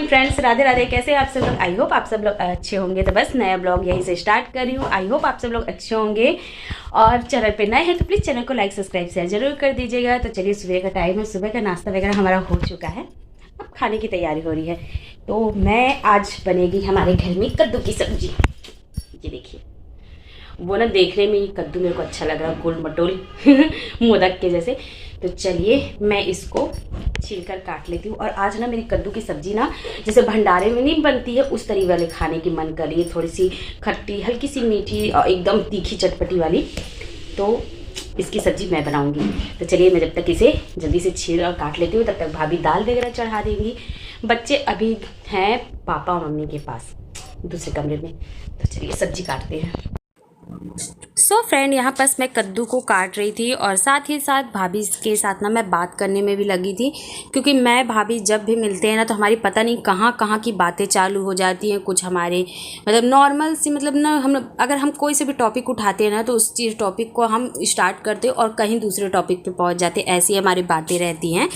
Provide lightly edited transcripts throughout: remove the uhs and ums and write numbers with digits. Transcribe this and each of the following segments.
Morning friends, Radhe Radhe. कैसे आप सब लोग? आई होप आप सब लोग अच्छे होंगे। तो बस नया ब्लॉग यहीं से स्टार्ट कर रही हूँ। आई होप आप सब लोग अच्छे होंगे। और चैनल पे नए हैं तो प्लीज़ चैनल को लाइक सब्सक्राइब शेयर जरूर कर दीजिएगा। तो चलिए, सुबह का टाइम है, सुबह का नाश्ता वगैरह हमारा हो चुका है, अब खाने की तैयारी हो रही है। तो मैं आज बनेगी हमारे घर में कद्दू की सब्जी। ये देखिए, वो ना देखने में ही कद्दू मेरे को अच्छा लग रहा है, गोल मटोल मोदक के जैसे। तो चलिए मैं इसको छीलकर काट लेती हूँ। और आज ना मेरी कद्दू की सब्जी ना जैसे भंडारे में नहीं बनती है उस तरीके वाले खाने की मन कर रही है, थोड़ी सी खट्टी, हल्की सी मीठी और एकदम तीखी चटपटी वाली। तो इसकी सब्जी मैं बनाऊंगी। तो चलिए मैं जब तक इसे जल्दी से छील और काट लेती हूँ, तब तक भाभी दाल वगैरह चढ़ा देंगी। बच्चे अभी हैं पापा और मम्मी के पास दूसरे कमरे में। तो चलिए सब्जी काटते हैं। सो फ्रेंड, यहाँ बस मैं कद्दू को काट रही थी और साथ ही साथ भाभी के साथ ना मैं बात करने में भी लगी थी, क्योंकि मैं भाभी जब भी मिलते हैं ना तो हमारी पता नहीं कहाँ कहाँ की बातें चालू हो जाती हैं। कुछ हमारे मतलब नॉर्मल सी, मतलब ना हम अगर हम कोई से भी टॉपिक उठाते हैं ना तो उस चीज़ टॉपिक को हम स्टार्ट करते और कहीं दूसरे टॉपिक पे पहुँच जाते, ऐसी हमारी बातें रहती हैं।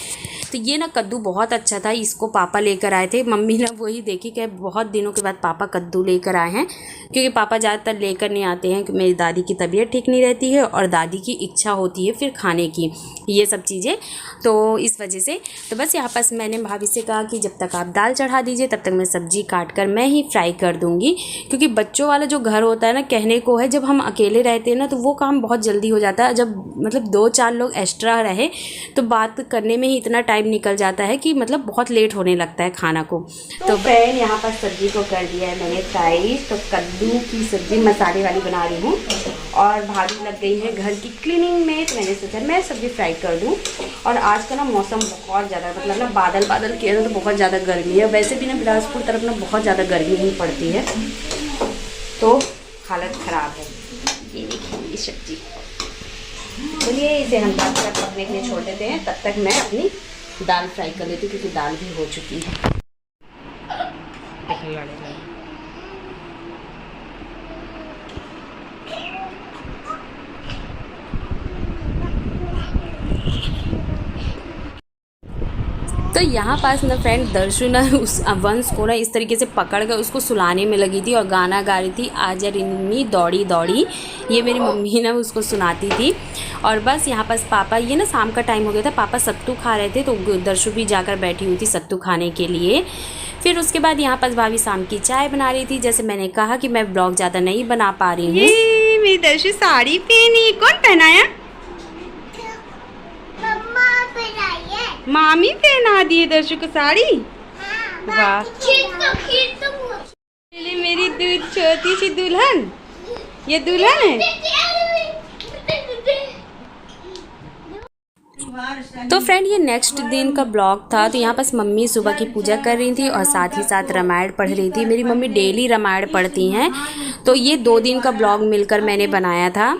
तो ये ना कद्दू बहुत अच्छा था, इसको पापा लेकर आए थे। मम्मी ने वही देखी कि बहुत दिनों के बाद पापा कद्दू लेकर आए हैं, क्योंकि पापा ज़्यादातर लेकर नहीं आते हैं कि मेरी दादी की तबीयत ठीक नहीं रहती है और दादी की इच्छा होती है फिर खाने की, ये सब चीज़ें। तो इस वजह से तो बस यहाँ पास मैंने भाभी से कहा कि जब तक आप दाल चढ़ा दीजिए तब तक मैं सब्जी काट कर मैं ही फ्राई कर दूँगी, क्योंकि बच्चों वाला जो घर होता है ना, कहने को है जब हम अकेले रहते हैं ना तो वो काम बहुत जल्दी हो जाता है। जब मतलब 2-4 लोग एक्स्ट्रा रहे तो बात करने में ही इतना टाइम निकल जाता है कि मतलब बहुत लेट होने लगता है खाना को। तो फ्रेंड यहाँ पर सब्जी को कर दिया है मैंने फ्राई। तो कद्दू की सब्जी मसाले वाली बना रही हूँ और भाभी लग गई है घर की क्लीनिंग में, तो मैंने सोचा मैं सब्जी फ्राई कर दूँ। और आज का ना मौसम बहुत ज़्यादा मतलब ना बादल बादल किया था, तो बहुत ज़्यादा गर्मी है। वैसे भी ना बिलासपुर तरफ ना बहुत ज़्यादा गर्मी ही पड़ती है, तो हालत ख़राब है। ये देखिए ये सब्जी। चलिए इसे हम दाल पकने के लिए छोड़ देते हैं, तब तक मैं अपनी दाल फ्राई कर लेती हूँ, क्योंकि दाल भी हो चुकी है। तो यहाँ पास ना फ्रेंड दर्शु ना उस वंश को ना इस तरीके से पकड़ कर उसको सुलाने में लगी थी और गाना गा रही थी, आजा रिन्नी दौड़ी दौड़ी। ये मेरी मम्मी ना उसको सुनाती थी। और बस यहाँ पास पापा, ये ना शाम का टाइम हो गया था, पापा सत्तू खा रहे थे, तो दर्शु भी जाकर बैठी हुई थी सत्तू खाने के लिए। फिर उसके बाद यहाँ पास भाभी शाम की चाय बना रही थी। जैसे मैंने कहा कि मैं ब्लॉग ज़्यादा नहीं बना पा रही हूँ। ये मेरी दर्शु साड़ी पहनी, कौन पहनाया? मामी पहना दिए दर्शु को साड़ी। वाह, मेरी दूध छोटी सी दुल्हन, ये दुल्हन है। तो फ्रेंड ये नेक्स्ट दिन का ब्लॉग था। तो यहाँ पास मम्मी सुबह की पूजा कर रही थी और साथ ही साथ रामायण पढ़ रही थी। मेरी मम्मी डेली रामायण पढ़ती हैं, तो ये 2 दिन का ब्लॉग मिलकर मैंने बनाया था।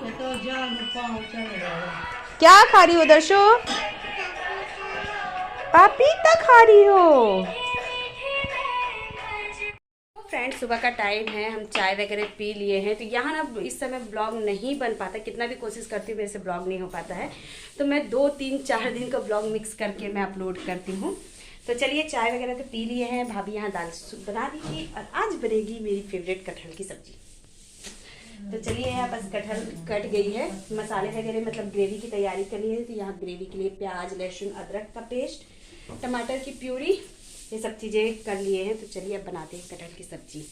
क्या खा रही हो दर्शु? पपीता खा रही हो? फ्रेंड्स सुबह का टाइम है, हम चाय वगैरह पी लिए हैं। तो यहाँ ना इस समय ब्लॉग नहीं बन पाता, कितना भी कोशिश करती हूँ मेरे से ब्लॉग नहीं हो पाता है। तो मैं 2, 3, 4 दिन का ब्लॉग मिक्स करके मैं अपलोड करती हूँ। तो चलिए चाय वगैरह तो पी लिए हैं। भाभी यहाँ दाल बना दी थी और आज बनेगी मेरी फेवरेट कटहल की सब्जी। तो चलिए यहाँ बस कटहल कट गई है, मसाले वगैरह मतलब ग्रेवी की तैयारी कर ली है। तो यहाँ ग्रेवी के लिए प्याज, लहसुन, अदरक का पेस्ट, टमाटर की प्यूरी, ये सब चीज़ें कर लिए हैं। तो चलिए अब बनाते हैं कटहल की सब्जी।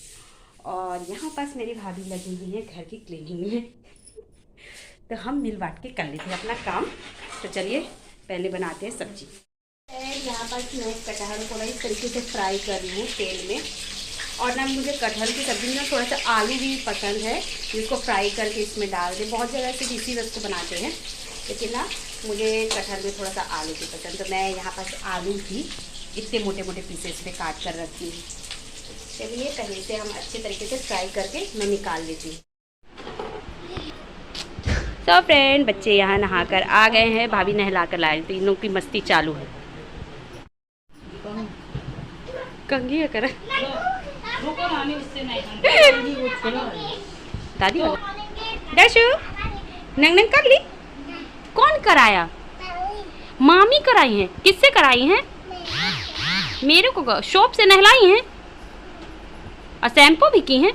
और यहाँ पास मेरी भाभी लगी हुई है घर की क्लीनिंग में तो हम मिल बांट के कर लेते हैं अपना काम। तो चलिए पहले बनाते हैं सब्जी। यहाँ पास मैं कटहल को ना इस तरीके से फ्राई कर रही हूँ तेल में। और ना मुझे कटहल की सब्जी में ना थोड़ा सा आलू भी पसंद है, जिसको फ्राई करके इसमें डाल दें। बहुत जगह से इसी रस को बनाते हैं, लेकिन ना मुझे कटहल में थोड़ा सा आलू भी पसंद। तो मैं यहाँ पास आलू भी इतने मोटे मोटे पीसेस में काट कर रखती हूँ। चलिए पहले से हम अच्छे तरीके से फ्राई करके मैं निकाल लेती हूँ। तो फ्रेंड बच्चे यहाँ नहाकर आ गए हैं, भाभी नहला कर लाई, तो इन लोग की मस्ती चालू है। कंघी है कर दादी दर्शु नंग नंग कर ली। कौन कराया? मामी कराई हैं। किससे कराई हैं? मेरे को शॉप से नहलाई हैं और शैम्पू भी की हैं,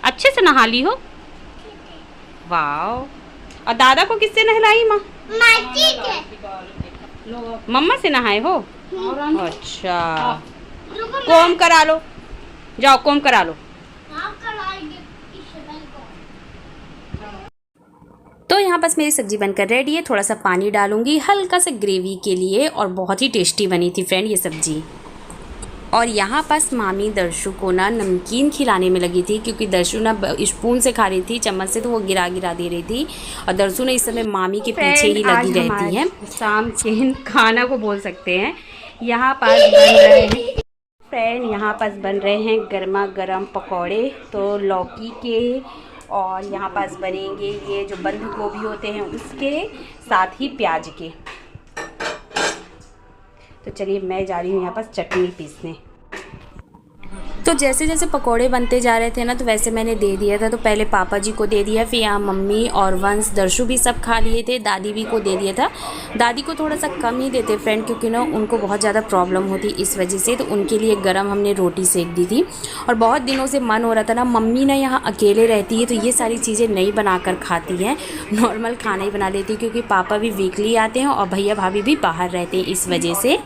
अच्छे से नहा ली हो। वाह। और दादा को किससे नहलाई माँ? मम्मा से नहाए हो? अच्छा, कोम करा लो, जाओ कोम करा लो। तो यहाँ बस मेरी सब्जी बनकर रेडी है, थोड़ा सा पानी डालूंगी हल्का सा ग्रेवी के लिए, और बहुत ही टेस्टी बनी थी फ्रेंड ये सब्जी। और यहाँ पास मामी दर्शु को ना नमकीन खिलाने में लगी थी, क्योंकि दर्शु ना स्पून से खा रही थी, चम्मच से, तो वो गिरा दे रही थी, और दर्शु ने इस समय मामी के पीछे ही लगी रहती है। शाम के खाना को बोल सकते हैं। यहाँ पास बन रहे हैं फ्रेंड, यहाँ पास बन रहे हैं गर्मा गर्म पकौड़े, तो लौकी के, और यहाँ पास बनेंगे ये जो बंद गोभी होते हैं उसके, साथ ही प्याज के। तो चलिए मैं जा रही हूँ यहाँ पास चटनी पीसने। तो जैसे जैसे पकोड़े बनते जा रहे थे ना, तो वैसे मैंने दे दिया था। तो पहले पापा जी को दे दिया, फिर यहाँ मम्मी और वंश दर्शु भी सब खा लिए थे, दादी भी को दे दिया था। दादी को थोड़ा सा कम ही देते फ्रेंड, क्योंकि ना उनको बहुत ज़्यादा प्रॉब्लम होती इस वजह से, तो उनके लिए गरम हमने रोटी सेक दी थी। और बहुत दिनों से मन हो रहा था ना, मम्मी ना यहाँ अकेले रहती है तो ये सारी चीज़ें नहीं बना कर खाती हैं, नॉर्मल खाना ही बना लेती है, क्योंकि पापा भी वीकली आते हैं और भैया भाभी भी बाहर रहते हैं इस वजह से।